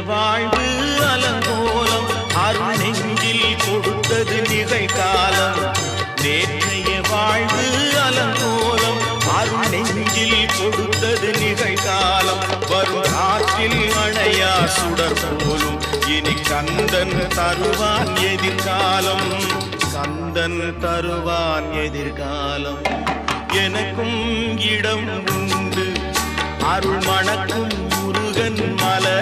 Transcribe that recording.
வாழ்வு அலங்கோலம் அருள் நெஞ்சில் கொடுத்தது நிகழ்காலம். நேற்றைய வாழ்வு அலங்கோலம் அருள் நெஞ்சில் கொடுத்தது நிகழ்காலம். வரும் காற்றில் அணையா சுடர் போலும் இனி கந்தன் தருவான் எதிர்காலம். கந்தன் தருவான் எதிர்காலம். எனக்கும் இடம் உண்டு அருள் மணக்கும் முருகன் மலர்